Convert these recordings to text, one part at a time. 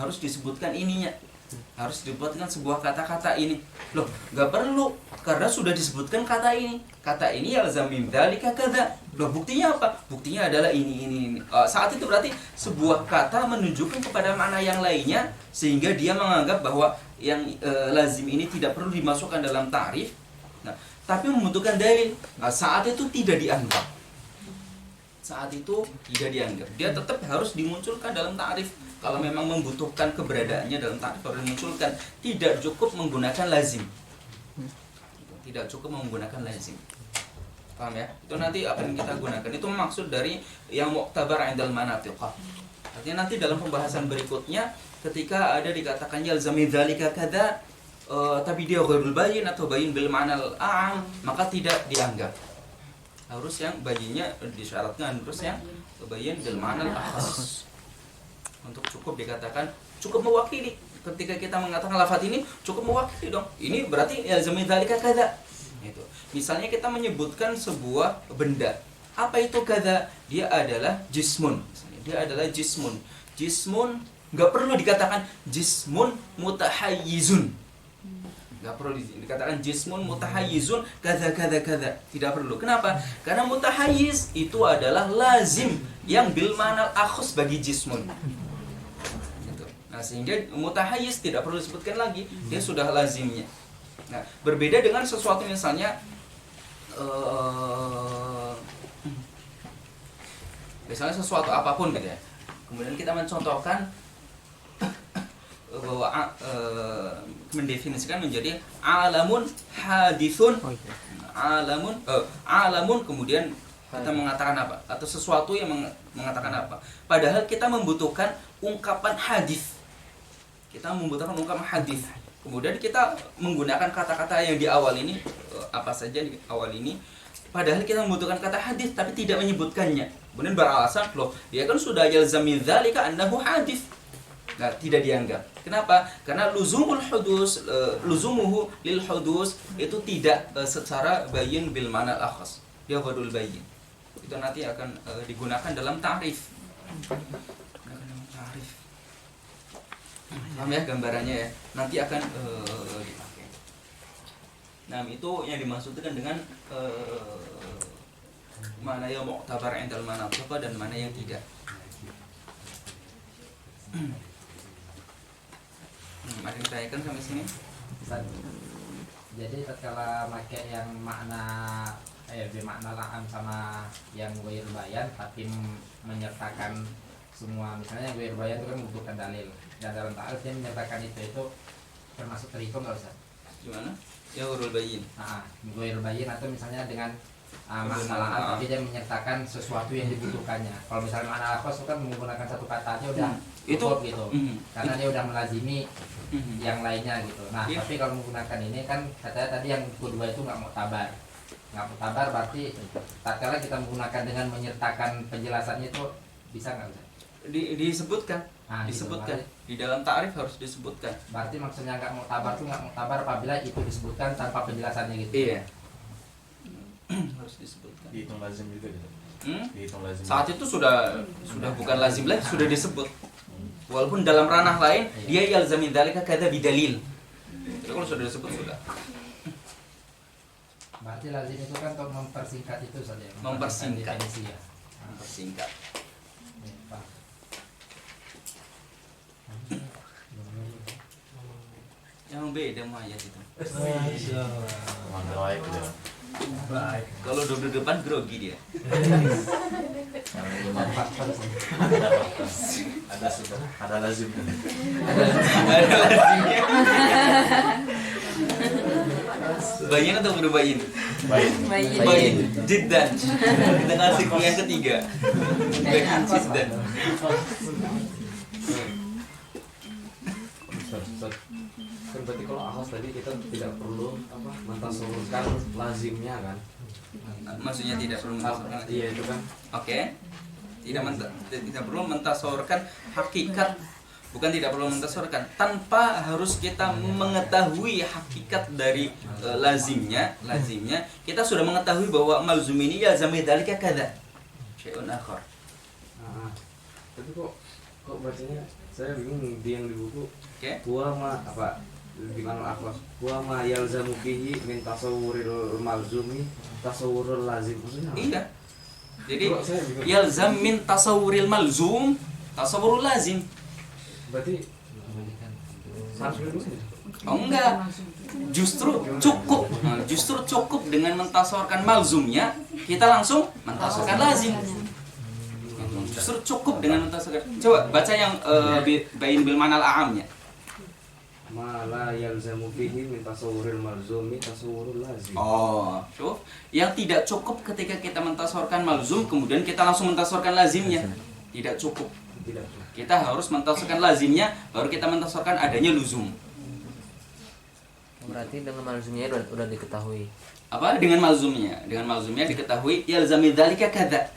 harus disebutkan ininya, harus disebutkan sebuah kata-kata ini. Loh, nggak perlu, karena sudah disebutkan kata ini. Kata ini yalzam min dzalika kadza. Loh, buktinya apa? Buktinya adalah ini. Saat itu berarti sebuah kata menunjukkan kepada makna yang lainnya, sehingga dia menganggap bahwa yang lazim ini tidak perlu dimasukkan dalam ta'rif. Nah, tapi membutuhkan dalil. Nah, saat itu tidak dianggap. Saat itu tidak dianggap. Dia tetap harus dimunculkan dalam ta'rif. Kalau memang membutuhkan keberadaannya dalam ta'rif harus dimunculkan. Tidak cukup menggunakan lazim. Tidak cukup menggunakan lazim. Paham ya? Itu nanti akan kita gunakan. Itu maksud dari yang mu'tabar 'indal manatiqah. Artinya nanti dalam pembahasan berikutnya ketika ada dikatakan yalzami dzalika kadza, tapi dia ghairul bayyin atau bayyin bil ma'nal a'am, maka tidak dianggap. Harus yang bayyinnya disyaratkan, harus yang bayyin bil ma'nal akhas. Untuk cukup dikatakan cukup mewakili. Ketika kita mengatakan lafaz ini cukup mewakili dong. Ini berarti yalzami dzalika kadza. Itu. Misalnya kita menyebutkan sebuah benda. Apa itu kadza? Dia adalah jismun. Dia adalah jismun. Jismun enggak perlu dikatakan jismun mutahayyizun. Enggak perlu dikatakan jismun mutahayyizun kadza. Tidak perlu. Kenapa? Karena mutahayyiz itu adalah lazim yang bil ma'nal akhas bagi jismun. Nah, sehingga mutahayyiz tidak perlu disebutkan lagi, dia sudah lazimnya. Nah, berbeda dengan sesuatu misalnya misalnya sesuatu apapun gitu ya. Kemudian kita mencontohkan bahwa mendefinisikan menjadi alamun hadithun. Alamun kemudian kita mengatakan apa? Atau sesuatu yang mengatakan apa? Padahal kita membutuhkan ungkapan hadis. Kita membutuhkan ungkapan hadis. Kemudian kita menggunakan kata-kata yang di awal ini, apa saja di awal ini. Padahal kita membutuhkan kata hadis tapi tidak menyebutkannya. Kemudian beralasan, loh, dia kan sudah yalzam min dzalika annahu hadis. Nah, tidak dianggap. Kenapa? Karena luzumuhu lil hudus itu tidak secara bayyin bil ma'nal akhas. Dia ghadul bayyin. Itu nanti akan digunakan dalam ta'rif. Paham ya gambarannya ya? Nanti akan dipakai. Nah, itu yang dimaksudkan dengan mana yang mu'tabar 'indal manatiqah dan mana yang tidak. Ada yang tanyakan sampai sini? Jadi tatkala pakai yang makna bermakna la'am sama yang ghair bayan tapi menyertakan semua, misalnya yang ghair bayan itu kan membutuhkan dalil, dan dalam ta'arif dia menyertakan itu termasuk terhitung nggak Ustaz? Gimana? Ya ghairul bayyin. Ghair bayin atau misalnya dengan makna la'am tapi dia menyertakan sesuatu yang dibutuhkannya. Kalau misalnya makna lafaz itu kan menggunakan satu kata aja udah cukup gitu. Karena dia udah melazimi yang lainnya gitu. Nah, tapi kalau menggunakan ini kan katanya tadi yang kedua itu nggak mu'tabar. Nggak mu'tabar berarti tatkala kita menggunakan dengan menyertakan penjelasannya itu bisa nggak Ustaz? Disebutkan. Disebutkan. Gitu, di dalam ta'rif harus disebutkan. Berarti maksudnya nggak mu'tabar itu nggak mu'tabar apabila itu disebutkan tanpa penjelasannya gitu. Iya. Harus disebutkan. Dihitung lazim juga gitu. Dihitung lazim. Saat itu sudah bukan lazim lagi, sudah disebut. Walaupun dalam ranah lain dia yalzami dzalika kadza bidalil. Jadi kalau sudah disebut sudah. Berarti lazim itu kan untuk mempersingkat itu saja. Mempersingkat. Definisi ya. Mempersingkat. Ya, Pak. Yang beda mah ayat itu. Mana baik gitu. Baik. Kalau duduk di depan grogi dia. Ada sudah, ada lazim. Ada lazimnya. Bayin atau guru bayin? Bayin. Jiddan. Kita kasih yang ketiga. Bayin jiddan. Kan berarti kalau ahos tadi kita tidak perlu mentasawurkan lazimnya kan? Maksudnya tidak perlu mentasawurkan. Iya itu kan. Oke. Tidak perlu mentasawurkan hakikat. Bukan tidak perlu mentasawurkan, tanpa harus kita mengetahui hakikat dari lazimnya, kita sudah mengetahui bahwa malzum ini yalzami dzalika kadza. Syai'un akhar. Tapi kok Kok bacanya saya bingung di yang di buku. Oke. Wa ma apa di mana akhlas? Wa ma yalzamu fihi min tasawwuril malzumi tasawwurul lazim. Maksudnya apa? Iya. Jadi Kok saya bingung? yalzam min tasawwuril malzum tasawwurul lazim. Berarti harus dulu ya? Oh enggak. Justru cukup dengan mentasawurkan malzumnya, kita langsung mentasawurkan lazim. Justru cukup dengan mentasawurkan. Coba baca yang bayin bil manal a'amnya. Ma la yalzamu fihi min tasawwuril malzumi tasawwurul lazim. Oh, so yang tidak cukup ketika kita mentasawurkan malzum kemudian kita langsung mentasawurkan lazimnya. Tidak cukup. Tidak cukup. Kita harus mentasawurkan lazimnya baru kita mentasawurkan adanya luzum. Berarti dengan malzumnya udah diketahui. Apa dengan malzumnya? Dengan malzumnya diketahui yalzami dzalika kadza.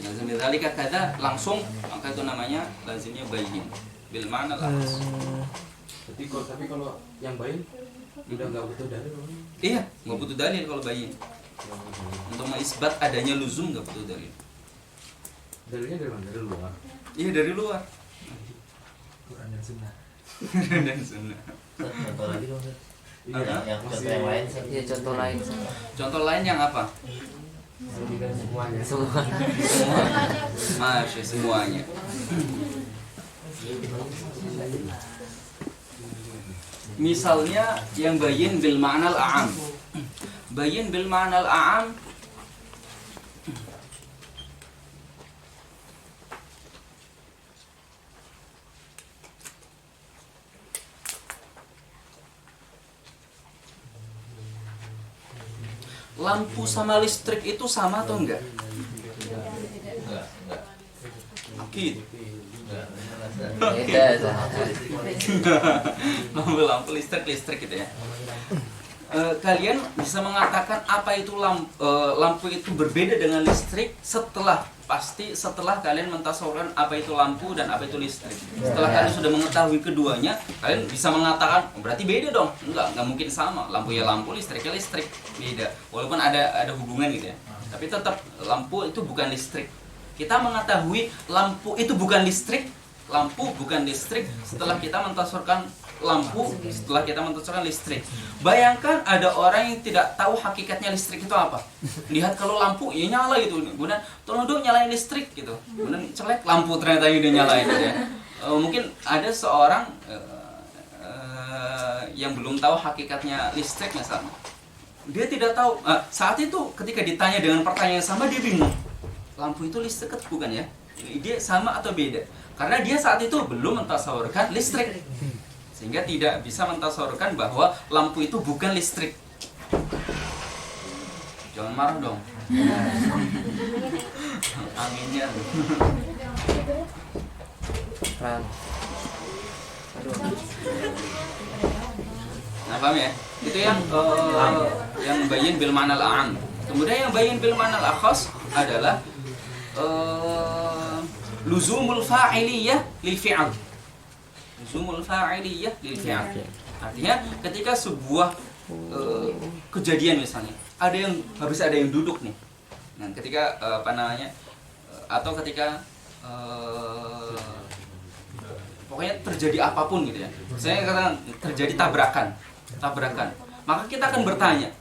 Yalzami dzalika kadza langsung maka itu namanya lazimnya bayyin bil ma'na al-akhas. Tapi kalau yang baik udah nggak butuh dalil. Iya, nggak butuh dalil kalau bayyin. Untuk mengisbat adanya luzum nggak butuh dalil. Dalilnya dari mana? Dari luar. Iya dari luar. Quran dan Sunnah. Dan sunnah. Contoh lagi dong, Sir. Iya. Yang contoh yang lain, Sir. Iya, contoh lain. Contoh lain yang apa? Semuanya. Semua. Masya semuanya. Misalnya yang bayin bil ma'nal a'am. Bayin bil ma'nal a'am lampu sama listrik itu sama atau enggak? Enggak. Akid. Beda. Lampu listrik gitu ya. Kalian bisa mengatakan apa itu lampu itu berbeda dengan listrik setelah kalian mentasawurkan apa itu lampu dan apa itu listrik. Setelah kalian sudah mengetahui keduanya, kalian bisa mengatakan oh, berarti beda dong. Enggak mungkin sama. Lampu ya lampu, listrik ya listrik. Beda. Walaupun ada hubungan gitu ya. Tapi tetap lampu itu bukan listrik. Kita mengetahui lampu itu bukan listrik, setelah kita mentasawurkan lampu, setelah kita mentasawurkan listrik. Bayangkan ada orang yang tidak tahu hakikatnya listrik itu apa. Lihat kalau lampu ya nyala gitu, kemudian tolong dong nyalain listrik gitu, kemudian celek lampu ternyata yang udah nyalain gitu ya. Mungkin ada seorang yang belum tahu hakikatnya listrik misalnya. Dia tidak tahu. Saat itu ketika ditanya dengan pertanyaan yang sama dia bingung. Lampu itu listrik atau bukan ya? Dia sama atau beda? Karena dia saat itu belum mentasawurkan listrik. Sehingga tidak bisa mentasawurkan bahwa lampu itu bukan listrik. Jangan marah dong. Aminnya. Perang. Nah, paham ya? Itu yang bayin bil ma'nal a'am. Kemudian yang bayin bil ma'nal akhas adalah luzumul fa'iliyah lil fi'al. Luzumul fa'iliyah lil fi'al. Artinya ketika sebuah kejadian misalnya, harus ada yang duduk nih. Nah, ketika atau ketika pokoknya terjadi apapun gitu ya. Saya katakan terjadi tabrakan. Maka kita akan bertanya,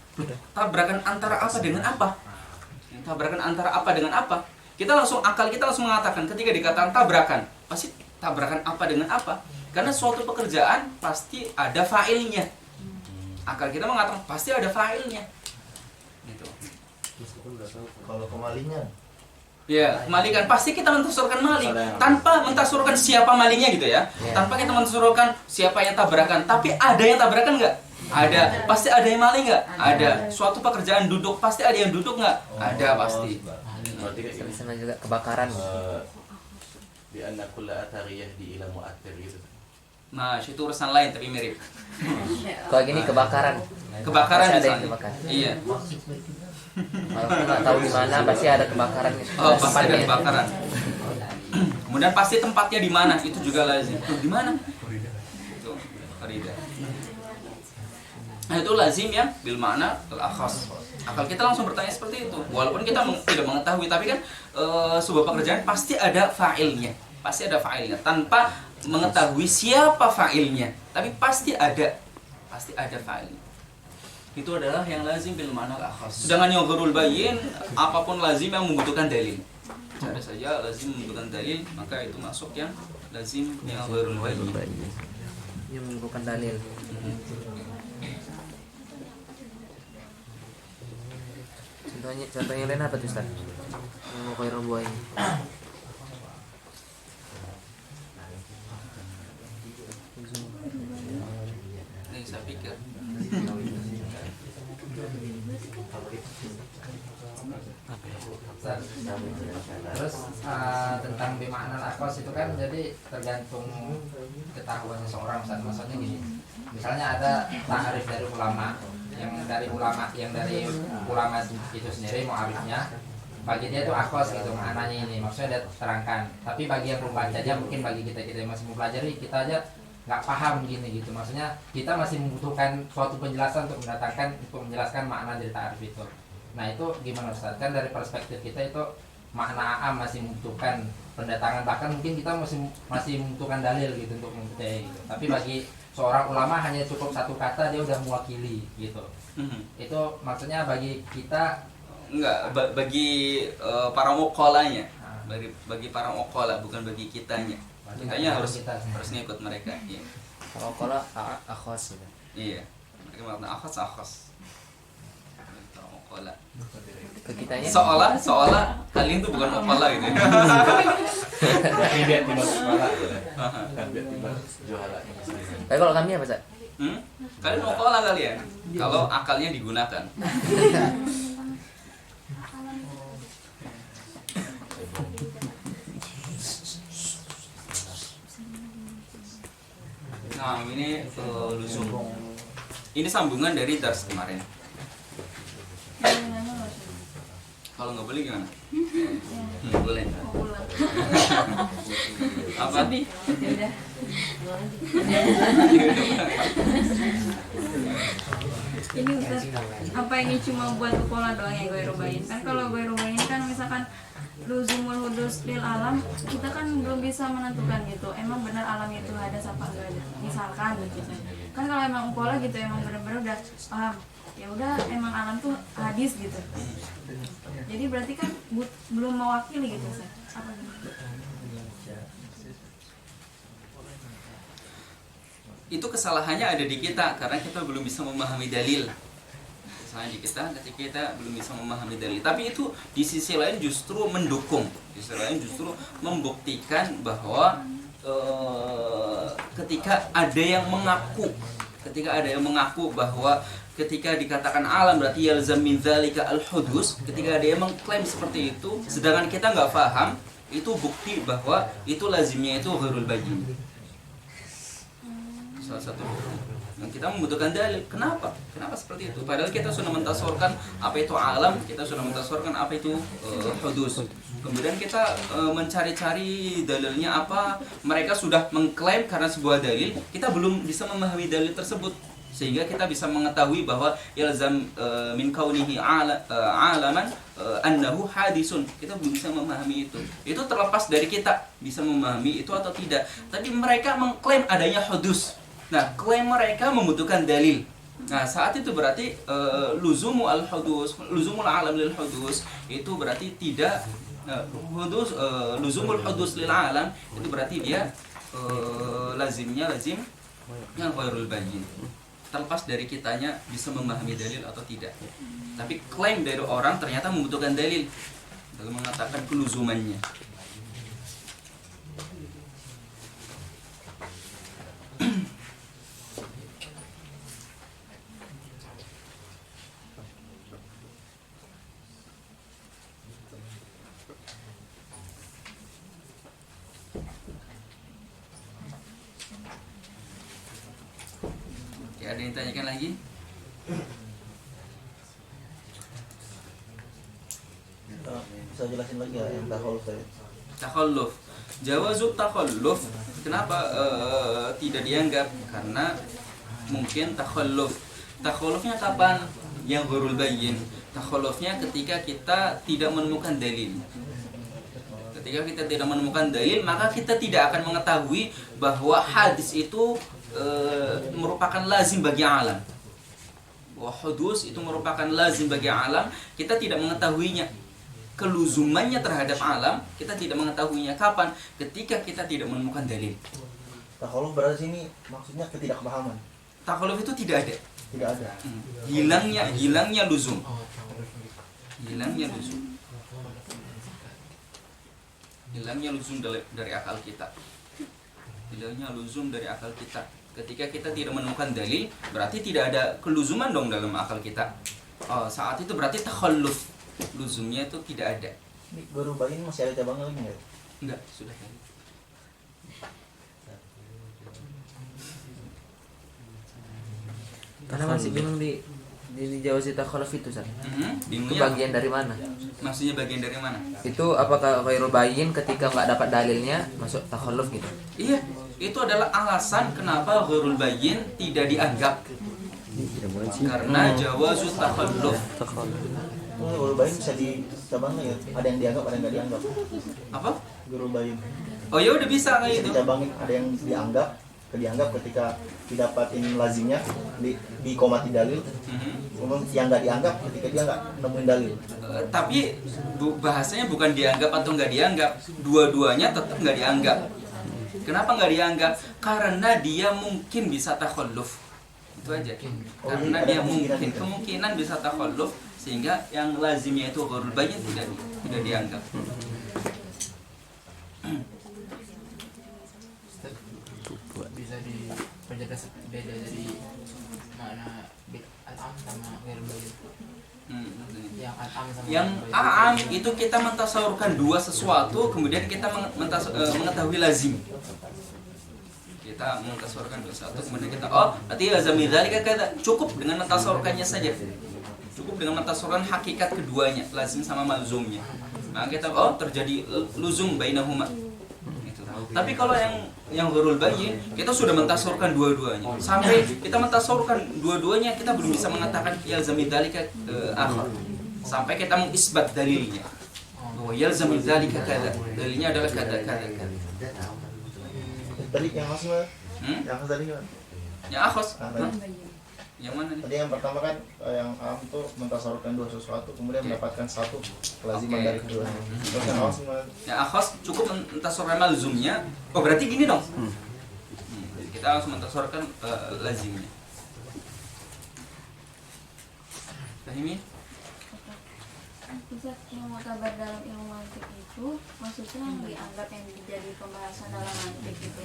tabrakan antara apa dengan apa? Tabrakan antara apa dengan apa? Akal kita langsung mengatakan ketika dikatakan tabrakan, pasti tabrakan apa dengan apa? Karena suatu pekerjaan pasti ada fa'ilnya. Akal kita mengatakan pasti ada fa'ilnya. Gitu. Kalau kemalingan, Ya, kemalikan pasti kita mentasawurkan maling tanpa mentasawurkan siapa malingnya gitu ya. Tanpa kita mentasawurkan siapa yang tabrakan, tapi ada yang tabrakan nggak? Ada. Pasti ada yang maling nggak? Ada. Suatu pekerjaan duduk pasti ada yang duduk nggak? Ada pasti. berarti kayak gini. Sama juga kebakaran. Di anna kulla athari yahdi ila mu'athir gitu. Nah, itu urusan lain tapi mirip. Kalau gini kebakaran. Kebakaran Pasti ada yang misalnya. kebakaran. Iya. Kalau kita nggak tahu di mana pasti ada kebakaran. Oh, pasti ada kebakaran. Kemudian pasti tempatnya di mana? Itu juga lazim. Tuh, di mana? Itu Farida. Nah, itu lazim yang bil makna al-akhas. Akal kita langsung bertanya seperti itu. Walaupun kita tidak mengetahui, tapi kan sebuah pekerjaan pasti ada fa'ilnya. Pasti ada fa'ilnya tanpa mengetahui siapa fa'ilnya, tapi pasti ada fa'ilnya. Itu adalah yang lazim bil makna al-akhas. Sedangkan yang ghairul bayyin, apapun lazim yang membutuhkan dalil. Cari saja lazim membutuhkan dalil, maka itu masuk yang lazim yang ghairul bayyin. Yang membutuhkan dalil. Contohnya lain apa tuh Ustaz? Yang ghairul bayyin. Ini saya pikir. Terus tentang bimakna al-akhas itu kan jadi tergantung ketahuan seseorang. Maksudnya gini, misalnya ada ta'arif dari ulama yang dari ulama itu sendiri mu'arifnya, bagi dia itu akhas gitu maknanya ini, maksudnya dia terangkan. Tapi bagi yang membacanya, mungkin bagi kita yang masih mempelajari, kita aja nggak paham gini gitu. Maksudnya kita masih membutuhkan suatu penjelasan untuk menjelaskan makna dari ta'arif itu. Nah itu gimana Ustaz? Kan dari perspektif kita itu makna am masih membutuhkan pendatangan, bahkan mungkin kita masih membutuhkan dalil gitu untuk mempercayai gitu. Tapi bagi seorang ulama hanya cukup satu kata dia udah mewakili gitu. Itu maksudnya bagi kita enggak, bagi para muqallanya, bagi para muqalla, bukan bagi kitanya. Kitanya harus ngikut mereka. Iya. Kalau akhas gitu. Iya. Mereka makna akhas. Muqalla. Ke kitanya Seolah kalian tuh bukan muqalla gitu. Tapi dia tiba sekolah. Kan dia tiba juara. Tapi kalau kami apa Ustaz? Kalian muqalla kalian. Kalau akalnya digunakan. Nah, ini luzum. Ini sambungan dari dars kemarin. Kalau nggak boleh gimana? Boleh. Apa? Ini Ustaz, apa ini cuma buat sekolah doang ya ghairu bayyin? Kan kalau ghairu bayyin kan misalkan luzumul hudus lil alam, kita kan belum bisa menentukan gitu. Emang benar alam itu ada apa enggak ada? Misalkan gitu. Kan kalau emang ukola gitu emang benar-benar udah paham. Ya udah emang alam tuh hadis gitu. Jadi berarti kan belum mewakili gitu Ustaz. Apa gitu? Itu kesalahannya ada di kita karena kita belum bisa memahami dalil. Kesalahan di kita ketika kita belum bisa memahami dalil. Tapi itu di sisi lain justru mendukung, di sisi lain justru membuktikan bahwa ketika ada yang mengaku bahwa ketika dikatakan alam berarti yalzam min dzalika al-hudus, ketika ada yang mengklaim seperti itu sedangkan kita nggak paham, itu bukti bahwa itu lazimnya itu ghairul bayyin. Salah satu yang kita membutuhkan dalil. Kenapa seperti itu? Padahal kita sudah mentasawurkan apa itu alam, kita sudah mentasawurkan apa itu hudus. Kemudian kita mencari-cari dalilnya apa. Mereka sudah mengklaim karena sebuah dalil, kita belum bisa memahami dalil tersebut sehingga kita bisa mengetahui bahwa yalzam min kaunihi alaman annahu hadisun. Kita belum bisa memahami itu. Itu terlepas dari kita bisa memahami itu atau tidak. Tapi mereka mengklaim adanya hudus. Nah, klaim mereka membutuhkan dalil. Nah, saat itu berarti luzumul alam lil hudus itu berarti tidak luzumul hudus lil alam itu berarti dia lazim yang ghairul bayyin. Terlepas dari kitanya bisa memahami dalil atau tidak. Tapi klaim dari orang ternyata membutuhkan dalil dalam mengatakan keluzumannya. Ada yang tanyakan lagi? Bisa jelasin lagi ya yang takhalluf tadi? Takhalluf. Jawazut takhalluf. Kenapa tidak dianggap? Karena mungkin takhalluf Takhalufnya kapan? Yang ghairul bayyin. Takhalufnya ketika kita tidak menemukan dalil. Ketika kita tidak menemukan dalil, maka kita tidak akan mengetahui bahwa hadis itu merupakan lazim bagi alam. Bahwa hudus itu merupakan lazim bagi alam, kita tidak mengetahuinya. Keluzumannya terhadap alam, kita tidak mengetahuinya. Kapan? Ketika kita tidak menemukan dalil. Takhaluf berarti sini maksudnya ketidakpahaman. Takhaluf itu tidak ada. Tidak ada. Hilangnya luzum. Hilangnya luzum. Hilangnya luzum dari akal kita. Hilangnya luzum dari akal kita. Ketika kita tidak menemukan dalil, berarti tidak ada keluzuman dong dalam akal kita. Saat itu berarti takhalluf. Luzumnya itu tidak ada. Ini ghairul bayyin masih ada cabang lagi nggak? Enggak, sudah. Karena masih bingung di jauh si takhaluf itu, San. Itu Bingungnya bagian dari mana? maksudnya bagian dari mana? Itu apakah ghairul bayyin ketika nggak dapat dalilnya masuk takhaluf gitu? Iya, itu adalah alasan kenapa ghairul bayyin tidak dianggap. Karena jawazu takhalluf. Oh, ghairul bayyin bisa dicabang ya? Ada yang dianggap, ada yang nggak dianggap. Apa? Ghairul bayyin. Oh ya udah bisa kayak Bisa itu. dicabangin, ada yang dianggap ketika didapatin lazimnya di komati dalil. Kemudian yang nggak dianggap ketika dia nggak nemuin dalil. Tapi bahasanya bukan dianggap atau nggak dianggap, dua-duanya tetap nggak dianggap. Kenapa nggak dianggap? Karena dia mungkin bisa takhalluf. Itu aja. Karena dia mungkin kemungkinan bisa takhalluf, sehingga yang lazimnya itu ghairul bayyin tidak dianggap. Bisa diperjelas beda dari mana al-am sama ghairul bayyin. Yang a'am itu kita mentasawurkan dua sesuatu, kemudian kita mengetahui lazim. Kita mentasawurkan dua sesuatu, kemudian kita berarti lazami dzalika kada. Cukup dengan mentasawurkannya saja. Cukup dengan mentasawurkan hakikat keduanya, lazim sama malzumnya. Nah, kita terjadi luzum bainahuma. Gitu. Tapi kalau yang ghairul bayyin, kita sudah mentasawurkan dua-duanya. Sampai kita mentasawurkan dua-duanya, kita belum bisa mengatakan yalzami dzalika akhar. Sampai kita mengisbat dalilnya. Bahwa yalzami dzalika kada. Dalilnya adalah kada. Tadi yang khas mana? Yang khas tadi kan? Yang akhos. Yang mana nih? Tadi yang pertama kan yang am itu mentasawurkan dua sesuatu kemudian mendapatkan satu kelaziman dari keduanya. Terus yang awas gimana? Yang akhos cukup mentasawurkan malzumnya. Berarti gini dong. Kita harus mentasawurkan lazimnya. Pahami? Ustaz, yang mu'tabar dalam ilmu mantik itu maksudnya yang dianggap yang menjadi pembahasan dalam mantik itu.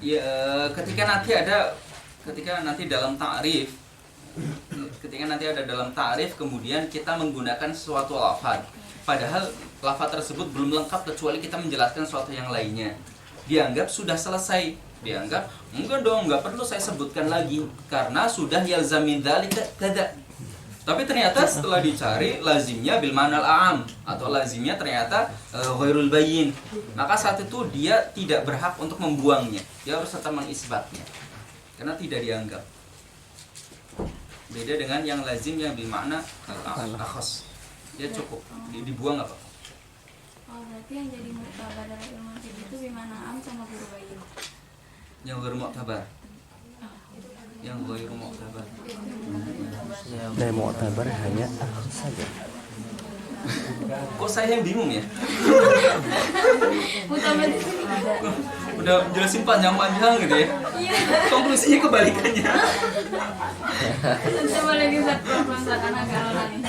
Ya, ketika nanti ada dalam ta'rif kemudian kita menggunakan suatu lafaz. Padahal lafaz tersebut belum lengkap kecuali kita menjelaskan sesuatu yang lainnya. Dianggap sudah selesai. Dianggap enggak dong, enggak perlu saya sebutkan lagi karena sudah yalzami dzalika kada. Tapi ternyata setelah dicari lazimnya bil manal a'am atau lazimnya ternyata ghairul bayyin. Maka saat itu dia tidak berhak untuk membuangnya. Dia harus tetap mengisbatnya. Karena tidak dianggap. Beda dengan yang lazim yang bil makna akhas. Dia cukup dibuang apa? Berarti yang jadi mu'tabar dalam ilmu mantik itu bimana am sama ghairul bayyin. Yang ghair mu'tabar. Yang ghair mu'tabar. Dari mu'tabar hanya akhir saja. Kok saya yang bingung ya? Mu'tabar di sini ada. Udah jelasin panjang-panjang gitu ya. Konklusinya kebalikannya. Coba lagi Ustaz, pelan-pelan Ustaz, karena agak lelah nih.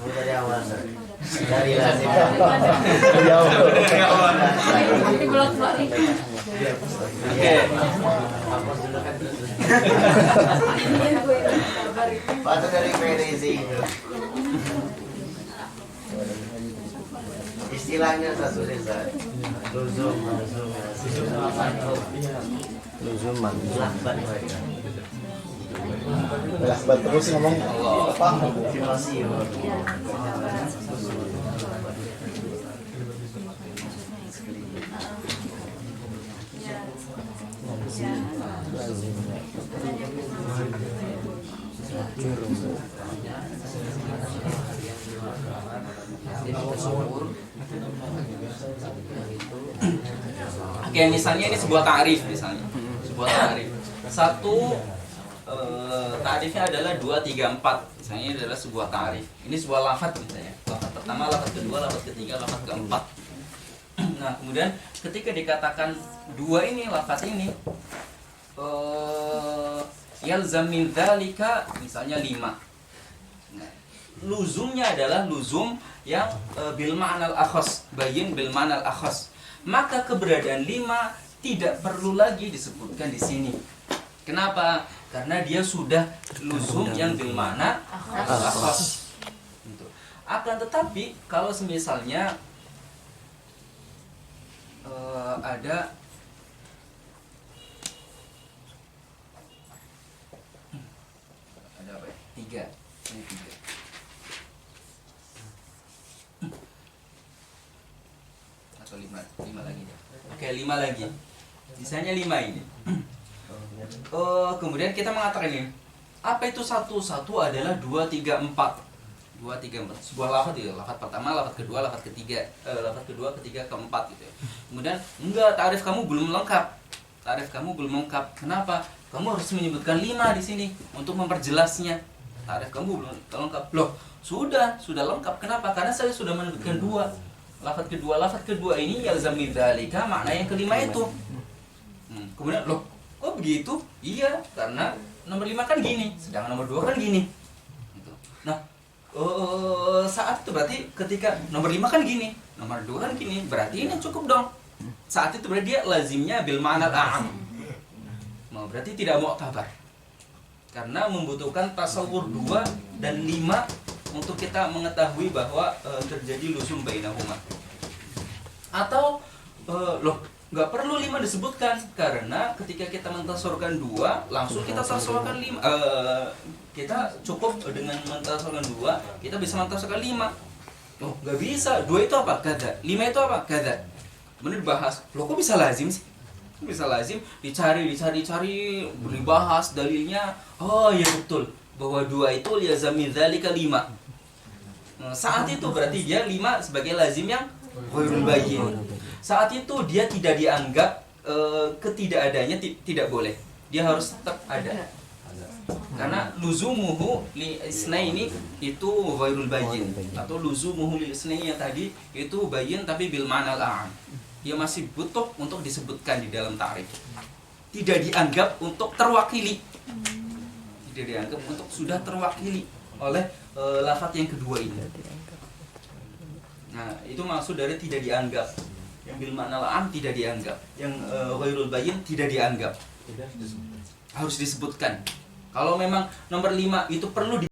Dari awal dari lazim. Di blok balik. Oke. Patut dari PDZ. Istilahnya sasulit Zat. Luzum. Lasbat terus ngomong apa? Motivasi. Oke, misalnya ini sebuah ta'rif misalnya. Sebuah ta'rif. Satu ta'rifnya adalah 2, 3, 4. Misalnya ini adalah sebuah ta'rif. Ini sebuah lafaz misalnya. Lafaz pertama, lafaz kedua, lafaz ketiga, lafaz keempat. Nah, kemudian ketika dikatakan dua ini, lafaz ini yalzam min dzalika misalnya 5. Nah, luzumnya adalah luzum yang bil ma'nal akhas, bayin bil ma'nal akhas. Maka keberadaan 5 tidak perlu lagi disebutkan di sini. Kenapa? Karena dia sudah luzum yang bil ma'na akhas. Gitu. Akan tetapi kalau semisalnya ada apa ya? 3. Ini 3. Atau 5 lagi ya. Oke, 5 lagi. Misalnya 5 ini. Kemudian kita mengatakan ini. Apa itu satu? Satu adalah 2, 3, 4. 2, 3, 4. Sebuah lafaz itu. Lafaz pertama, lafaz kedua, lafaz ketiga. Lafaz kedua, ketiga, keempat gitu ya. Kemudian enggak, ta'rif kamu belum lengkap. Ta'rif kamu belum lengkap. Kenapa? Kamu harus menyebutkan 5 di sini untuk memperjelasnya. Ta'rif kamu belum lengkap. Loh, sudah lengkap. Kenapa? Karena saya sudah menyebutkan 2. Lafaz kedua ini yalzam min dzalika, makna yang kelima itu. Kemudian loh, kok begitu? Iya, karena nomor 5 kan gini, sedangkan nomor 2 kan gini. Gitu. Nah, saat itu berarti ketika nomor 5 kan gini, nomor 2 kan gini, berarti ini cukup dong. Saat itu berarti dia lazimnya bil ma'nal a'am. Berarti tidak mu'tabar. Karena membutuhkan tasawur 2 dan 5 untuk kita mengetahui bahwa terjadi luzum bainahuma. Atau loh, nggak perlu 5 disebutkan, karena ketika kita mentasorkan 2 langsung kita tasorkan 5. Kita cukup dengan mentasorkan 2, kita bisa mentasorkan 5. Oh, nggak bisa. 2 itu apa? Kada. 5 itu apa? Kada. Kemudian dibahas. Loh, kok bisa lazim sih? Bisa lazim, dicari, dibahas dalilnya. Oh iya betul, bahwa 2 itu yalzam min dzalika 5. Saat itu berarti dia 5 sebagai lazim yang ghairul bayyin. Saat itu dia tidak dianggap ketidakadanya tidak boleh. Dia harus tetap ada. Karena luzumuhu li isnaini itu ghairul bayyin, atau luzumuhu li isnaini yang tadi itu bayyin tapi bil ma'nal a'am. Dia masih butuh untuk disebutkan di dalam ta'rif. Tidak dianggap untuk terwakili. Tidak dianggap untuk sudah terwakili oleh lafaz yang kedua ini. Nah, itu maksud dari tidak dianggap. Yang bil ma'nal a'am tidak dianggap. Yang ghairul bayyin tidak dianggap. Harus disebutkan. Kalau memang nomor 5 itu perlu